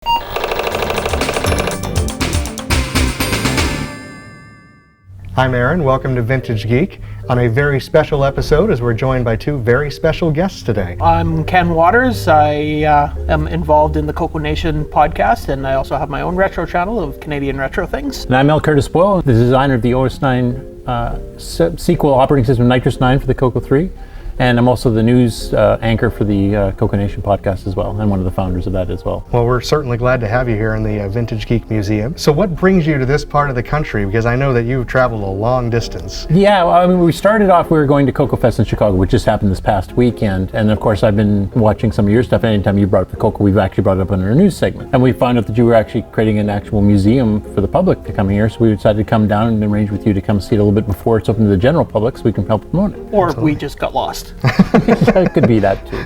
I'm Aaron, welcome to Vintage Geek, on a very special episode as we're joined by two very special guests today. I'm Ken Waters. I am involved in the Coco Nation podcast, and I also have my own retro channel of Canadian retro things. And I'm Mel Curtis Boyle, the designer of the OS9 sequel operating system Nitrous 9 for the Coco 3. And I'm also the news anchor for the Coco Nation podcast as well, and one of the founders of that as well. Well, we're certainly glad to have you here in the Vintage Geek Museum. So what brings you to this part of the country? Because I know that you've traveled a long distance. Yeah, well, I mean, we started off, we were going to Coco Fest in Chicago, which just happened this past weekend. And of course, I've been watching some of your stuff. Anytime you brought up the Coco, we've actually brought it up in our news segment. And we found out that you were actually creating an actual museum for the public to come here. So we decided to come down and arrange with you to come see it a little bit before it's open to the general public so we can help promote it. Or we just got lost. It could be that too.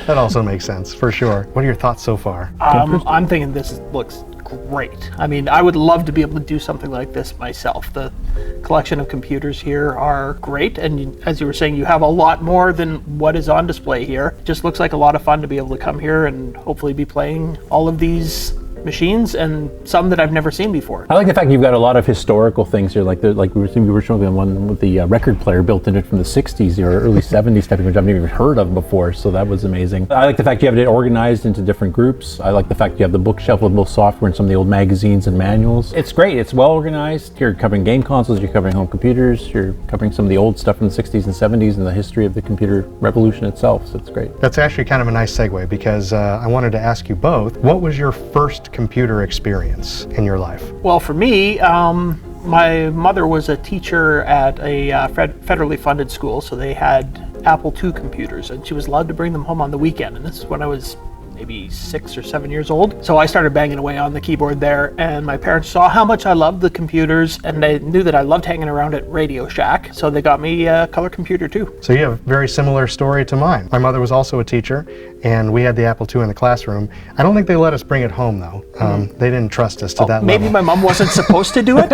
That also makes sense, for sure. What are your thoughts so far? I'm thinking this looks great. I mean, I would love to be able to do something like this myself. The collection of computers here are great, and as you were saying, you have a lot more than what is on display here. It just looks like a lot of fun to be able to come here and hopefully be playing all of these machines, and some that I've never seen before. I like the fact you've got a lot of historical things here, like we were showing the one with the record player built in it from the 60s or early 70s type of which I've never even heard of before, so that was amazing. I like the fact you have it organized into different groups. I like the fact you have the bookshelf with both software and some of the old magazines and manuals. It's great, it's well organized. You're covering game consoles, you're covering home computers, you're covering some of the old stuff from the 60s and 70s and the history of the computer revolution itself, so it's great. That's actually kind of a nice segue, because I wanted to ask you both, what was your first computer experience in your life? Well, for me, my mother was a teacher at a federally funded school, so they had Apple II computers, and she was allowed to bring them home on the weekend, and this is when I was maybe 6 or 7 years old. So I started banging away on the keyboard there, and my parents saw how much I loved the computers, and they knew that I loved hanging around at Radio Shack, so they got me a color computer too. So you have a very similar story to mine. My mother was also a teacher, and we had the Apple II in the classroom. I don't think they let us bring it home though. They didn't trust us to that level. Maybe my mom wasn't supposed to do it.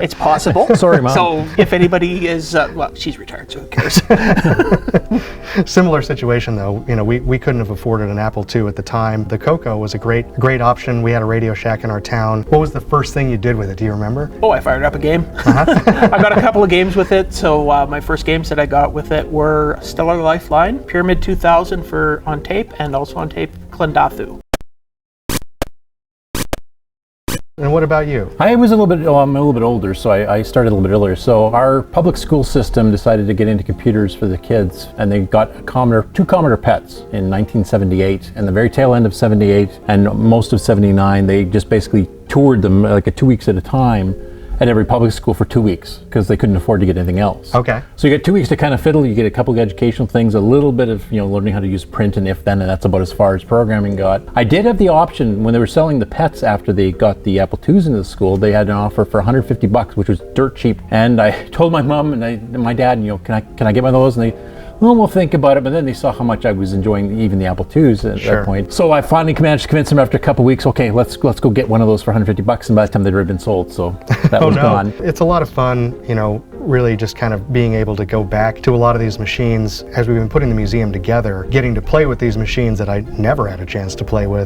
It's possible. Sorry, Mom. So if anybody is, well, she's retired, so who cares? Similar situation though, you know, we couldn't have afforded an Apple II at the time. The Coco was a great option. We had a Radio Shack in our town. What was the first thing you did with it? Do you remember? Oh, I fired up a game. I got a couple of games with it. So my first games that I got with it were Stellar Lifeline, Pyramid 2000 on tape, and also on tape Klendathu. And what about you? I was I'm a little bit older, so I started a little bit earlier. So our public school system decided to get into computers for the kids, and they got two Commodore PETs in 1978, and the very tail end of 78 and most of 79, they just basically toured them like 2 weeks at a time at every public school for 2 weeks because they couldn't afford to get anything else. Okay. So you get 2 weeks to kind of fiddle. You get a couple of educational things, a little bit of learning how to use print and if then, and that's about as far as programming got. I did have the option when they were selling the PETs after they got the Apple IIs into the school. They had an offer for $150, which was dirt cheap. And I told my mom and my dad, can I get one of those? And they, well, we'll think about it, but then they saw how much I was enjoying even the Apple IIs at that point. So I finally managed to convince them after a couple of weeks, okay, let's go get one of those for $150, and by the time they'd already been sold, so that was gone. It's a lot of fun, really just kind of being able to go back to a lot of these machines as we've been putting the museum together, getting to play with these machines that I never had a chance to play with,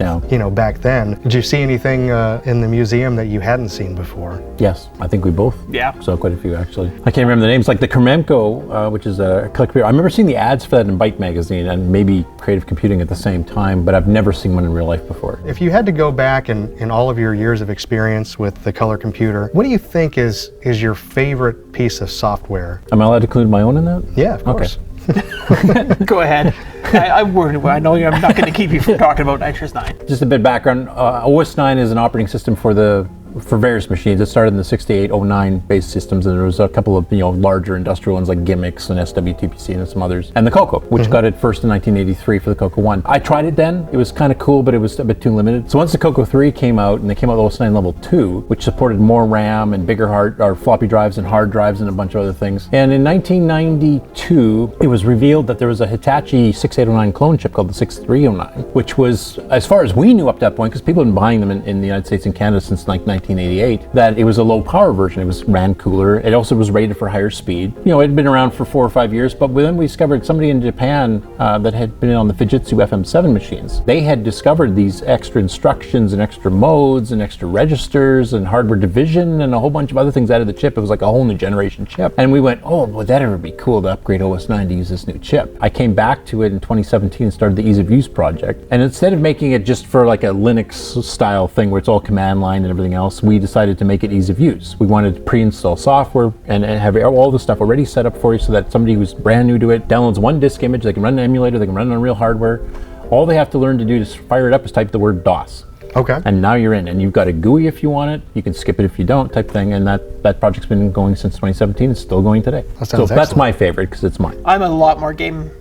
back then. Did you see anything in the museum that you hadn't seen before? Yes, I think we both. Yeah. So quite a few actually. I can't remember the names, like the Kremko, which is a collector. I remember seeing the ads for that in Byte magazine and maybe Creative Computing at the same time, but I've never seen one in real life before. If you had to go back in all of your years of experience with the color computer, what do you think is your favorite piece of software? Am I allowed to include my own in that? Yeah, of course. Go ahead. I know I'm not going to keep you from talking about Nitrous 9. Just a bit of background. OS 9 is an operating system for various machines. It started in the 6809 based systems, and there was a couple of larger industrial ones like Gimmicks and SWTPC and some others, and the Coco, which got it first in 1983 for the Coco 1. I tried it then. It was kind of cool, but it was a bit too limited. So once the Coco 3 came out, and they came out with OS 9 Level 2, which supported more RAM and bigger floppy drives and hard drives and a bunch of other things. And in 1992, it was revealed that there was a Hitachi 6809 clone chip called the 6309, which was, as far as we knew up to that point, because people had been buying them in the United States and Canada since like 1988, that it was a low power version. It ran cooler. It also was rated for higher speed. You know, it had been around for 4 or 5 years, but then we discovered somebody in Japan that had been on the Fujitsu FM7 machines. They had discovered these extra instructions and extra modes and extra registers and hardware division and a whole bunch of other things out of the chip. It was like a whole new generation chip. And we went, oh, would that ever be cool to upgrade OS 9 to use this new chip? I came back to it in 2017 and started the ease of use project. And instead of making it just for like a Linux style thing where it's all command line and everything else, we decided to make it ease of use. We wanted to pre-install software and have all the stuff already set up for you so that somebody who's brand new to it downloads one disk image, they can run an emulator, they can run it on real hardware. All they have to learn to do to fire it up is type the word DOS. Okay. And now you're in, and you've got a GUI if you want it. You can skip it if you don't, type thing. And that project's been going since 2017. It's still going today. That sounds so that's excellent. my favorite because it's mine. I'm a lot more game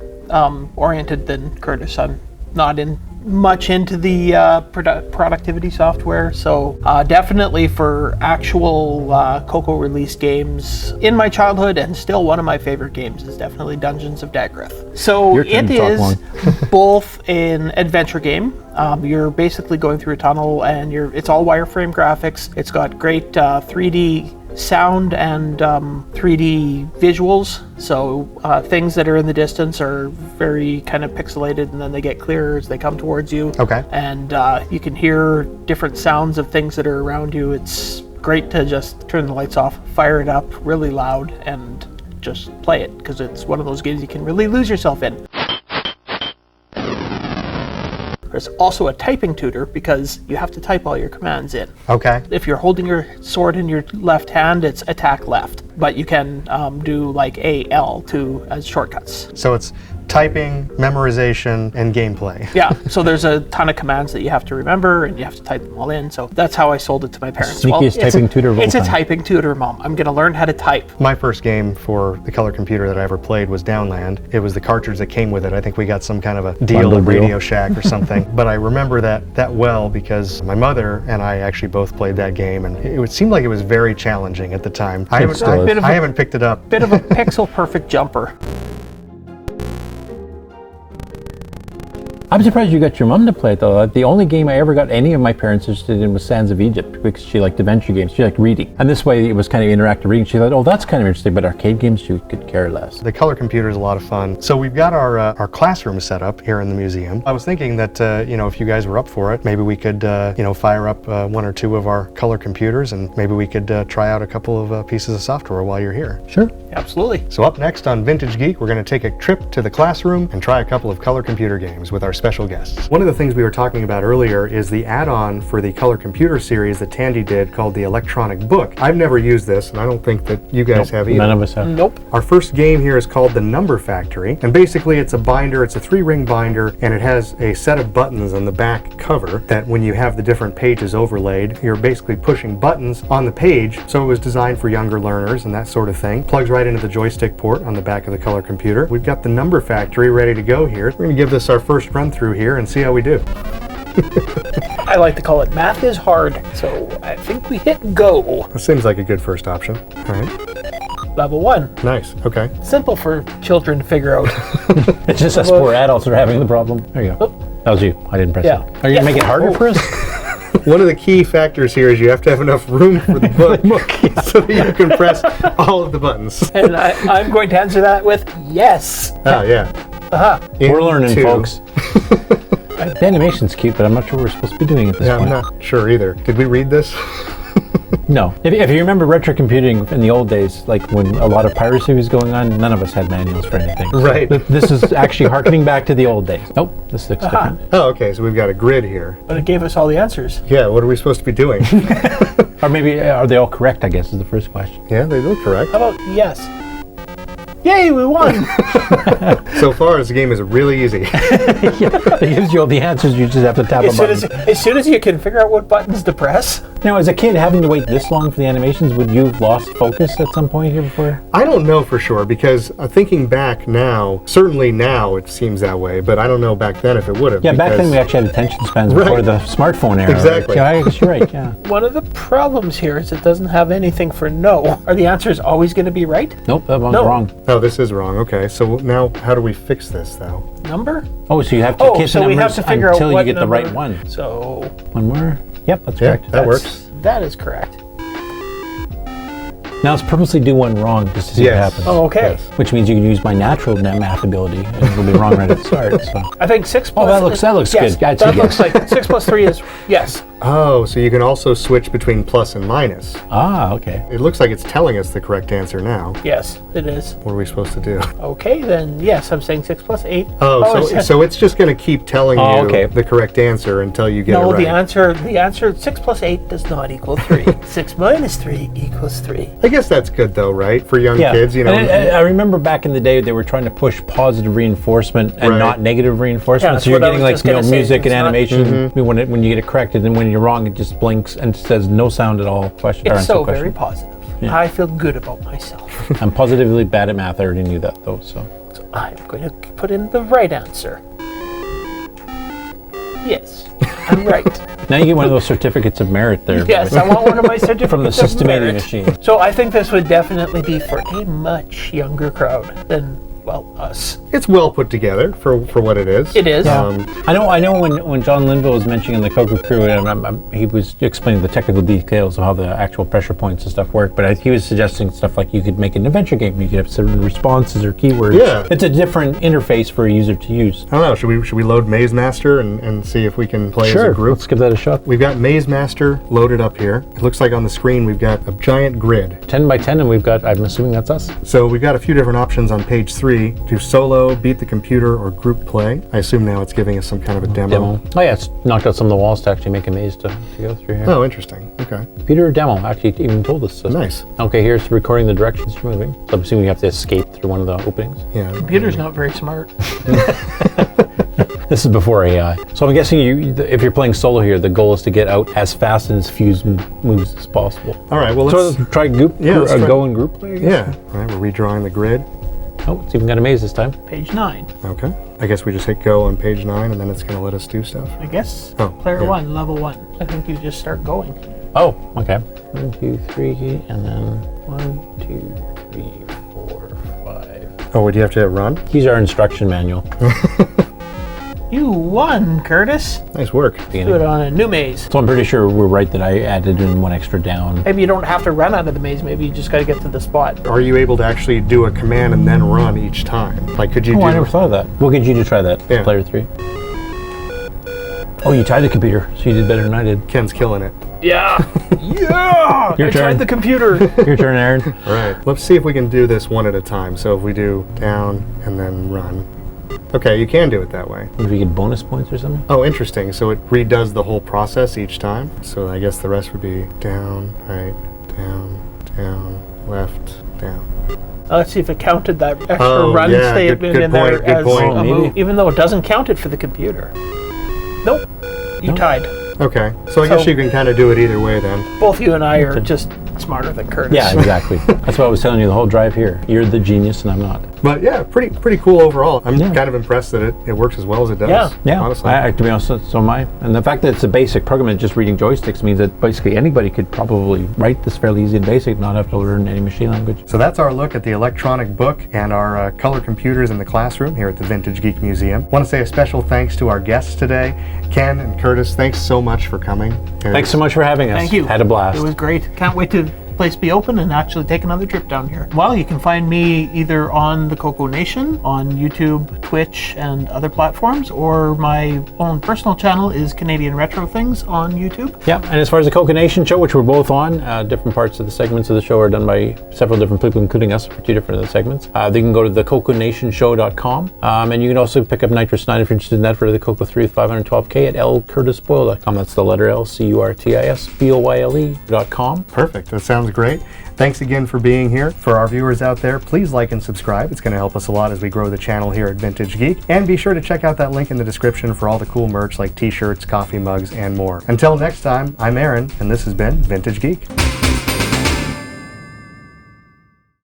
oriented than Curtis. I'm not much into the productivity software, so definitely for actual Coco release games in my childhood, and still one of my favorite games is definitely Dungeons of Daggerth. So it is both an adventure game. You're basically going through a tunnel, and it's all wireframe graphics. It's got great 3D sound and 3D visuals, so things that are in the distance are very kind of pixelated, and then they get clearer as they come towards you. Okay. And you can hear different sounds of things that are around you. It's great to just turn the lights off, fire it up really loud, and just play it, because it's one of those games you can really lose yourself in. There's also a typing tutor because you have to type all your commands in. Okay. If you're holding your sword in your left hand, it's attack left, but you can do like AL as shortcuts. So it's typing, memorization, and gameplay. Yeah, so there's a ton of commands that you have to remember, and you have to type them all in. So that's how I sold it to my parents. Sneakiest typing tutor of all It's a time. typing tutor, Mom. I'm going to learn how to type. My first game for the color computer that I ever played was Downland. It was the cartridge that came with it. I think we got some kind of a deal Bundle at deal. Radio Shack or something. But I remember that well because my mother and I actually both played that game, and it seemed like it was very challenging at the time. I still is. haven't picked it up. Bit of a pixel perfect jumper. I'm surprised you got your mom to play it though. The only game I ever got any of my parents interested in was Sands of Egypt because she liked adventure games. She liked reading. And this way it was kind of interactive reading. She thought, oh, that's kind of interesting, but arcade games she could care less. The color computer is a lot of fun. So we've got our classroom set up here in the museum. I was thinking that, if you guys were up for it, maybe we could, fire up one or two of our color computers, and maybe we could try out a couple of pieces of software while you're here. Sure. Absolutely. So up next on Vintage Geek, we're going to take a trip to the classroom and try a couple of color computer games with our special guests. One of the things we were talking about earlier is the add-on for the color computer series that Tandy did called the Electronic Book. I've never used this, and I don't think that you guys have either. None of us have. Nope. Our first game here is called the Number Factory, and basically it's a binder, it's a 3-ring binder, and it has a set of buttons on the back cover that when you have the different pages overlaid, you're basically pushing buttons on the page, so it was designed for younger learners and that sort of thing. Plugs right into the joystick port on the back of the color computer. We've got the Number Factory ready to go here. We're going to give this our first run through here and see how we do. I like to call it math is hard, so I think we hit go. That seems like a good first option. All right. Level 1. Nice. Okay. Simple for children to figure out. It's just us poor adults are having the problem. There you go. That was you. I didn't press Yeah. it. Are you going to make it harder for us? One of the key factors here is you have to have enough room for the book so that you can press all of the buttons. And I'm going to answer that with yes. Oh, yeah. We're learning, Into- folks. The animation's cute, but I'm not sure what we're supposed to be doing at this Yeah, I'm point. not sure either. Did we read this? No. If you remember retro computing in the old days, like when a lot of piracy was going on, none of us had manuals for anything. Right. This is actually harkening back to the old days. Nope, this looks different. Oh, okay, so we've got a grid here. But it gave us all the answers. Yeah, what are we supposed to be doing? Or maybe, are they all correct, I guess, is the first question. Yeah, they look correct. How about yes? Yay, we won! So far, this game is really easy. It gives you all the answers, you just have to tap a button. As soon as you can figure out what buttons to press. Now, as a kid, having to wait this long for the animations, would you have lost focus at some point here before? I don't know for sure, because thinking back now, certainly now it seems that way, but I don't know back then if it would have. Yeah, back then we actually had attention spans before Right. the smartphone era. Exactly. Yeah, I guess you're right, yeah. One of the problems here is it doesn't have anything for no. Are the answers always going to be right? Nope, that one's No. wrong. Oh, this is wrong. Okay, so now how do we fix this, though? Number? Oh, so you have to kiss so we have numbers to figure out until what you get number. the right one. So One more? Yep, that's Yeah, correct. that that's works. That is correct. Now let's purposely do one wrong just to see what happens. Oh, okay. Which means you can use my natural math ability, and it'll be wrong right at the start. So. I think 6 plus... that looks yes, good. That's that a looks yes. like 6 plus 3 is... Yes. Oh, so you can also switch between plus and minus. Ah, okay. It looks like it's telling us the correct answer now. Yes, it is. What are we supposed to do? Okay, then yes, I'm saying 6 plus 8. So it's just going to keep telling you the correct answer until you get it right. No, the answer 6 plus 8 does not equal 3. 6 minus 3 equals 3. I guess that's good though, right? For young kids, you know. And I remember back in the day they were trying to push positive reinforcement and not negative reinforcement. Yeah, so you're getting like music and not, animation when you get it corrected, and when you're wrong it just blinks and says no sound at all. It's so very positive. Yeah. I feel good about myself. I'm positively bad at math. I already knew that though. So I'm going to put in the right answer. Yes, I'm right. Now you get one of those certificates of merit there. Yes, I want one of my certificates from the Systematic machine. So I think this would definitely be for a much younger crowd than, well, us. It's well put together for what it is. It is. I know when John Linville was mentioning the Coco Crew, he was explaining the technical details of how the actual pressure points and stuff work, but he was suggesting stuff like you could make an adventure game. You could have certain responses or keywords. Yeah. It's a different interface for a user to use. I don't know. Should we load Maze Master and see if we can play as a group? Let's give that a shot. We've got Maze Master loaded up here. It looks like on the screen we've got a giant grid. 10 by 10, and we've got, I'm assuming that's us. So we've got a few different options on page 3. Do solo, beat the computer, or group play. I assume now it's giving us some kind of a demo. Oh yeah, it's knocked out some of the walls to actually make a maze to go through here. Oh, interesting. Okay. Computer or demo actually even told us this. Nice. Okay, here's recording the directions you're moving. So I'm assuming you have to escape through one of the openings. Yeah. The computer's not very smart. This is before AI. So I'm guessing if you're playing solo here, the goal is to get out as fast and as few moves as possible. All right, well, let's try go and group play, I guess. Yeah. All right, we're redrawing the grid. Oh, it's even got a maze this time. Page 9. Okay. I guess we just hit go on page 9 and then it's going to let us do stuff. I guess. Oh, Player 1, level 1. I think you just start going. Oh, okay. 1, 2, 3, and then 1, 2, 3, 4, 5. Oh, would you have to hit run? Here's our instruction manual. You won, Curtis. Nice work. Do it on a new maze. So I'm pretty sure we're right that I added in one extra down. Maybe you don't have to run out of the maze. Maybe you just got to get to the spot. Are you able to actually do a command and then run each time? Like, could you do... I never thought of that. We'll get you to try that, player 3. Oh, you tied the computer, so you did better than I did. Ken's killing it. Yeah! Yeah! Your turn. Tried the computer. Your turn, Aaron. All right. Let's see if we can do this one at a time. So if we do down and then run. Okay, you can do it that way. If we get bonus points or something? Oh, interesting. So it redoes the whole process each time. So I guess the rest would be down, right, down, left, down. Let's see if it counted that extra run statement in there as a move, even though it doesn't count it for the computer. Nope. You tied. Okay. So I guess you can kind of do it either way then. Both you and I are just smarter than Curtis. Yeah, exactly. That's what I was telling you the whole drive here. You're the genius and I'm not. But yeah, pretty cool overall. I'm kind of impressed that it works as well as it does. Yeah. Honestly. To be honest, so am I. And the fact that it's a basic program and just reading joysticks means that basically anybody could probably write this fairly easy and basic, not have to learn any machine language. So that's our look at the electronic book and our color computers in the classroom here at the Vintage Geek Museum. I want to say a special thanks to our guests today, Ken and Curtis. Thanks so much for coming. Thanks so much for having us. Thank you. Had a blast. It was great. Can't wait to place be open and actually take another trip down here. Well, you can find me either on the Coco Nation, on YouTube, Twitch, and other platforms, or my own personal channel is Canadian Retro Things on YouTube. Yeah, and as far as the Coco Nation show, which we're both on, different parts of the segments of the show are done by several different people, including us for 2 different of the segments. They can go to thecoconationshow.com, and you can also pick up Nitrous 9 if you're interested in that for the Coco 3 with 512K at lcurtisboyle.com. That's the letter L, CURTISBOYLE.com. Perfect. That sounds great. Thanks again for being here. For our viewers out there, please like and subscribe. It's going to help us a lot as we grow the channel here at Vintage Geek. And be sure to check out that link in the description for all the cool merch like t-shirts, coffee mugs, and more. Until next time, I'm Aaron, and this has been Vintage Geek.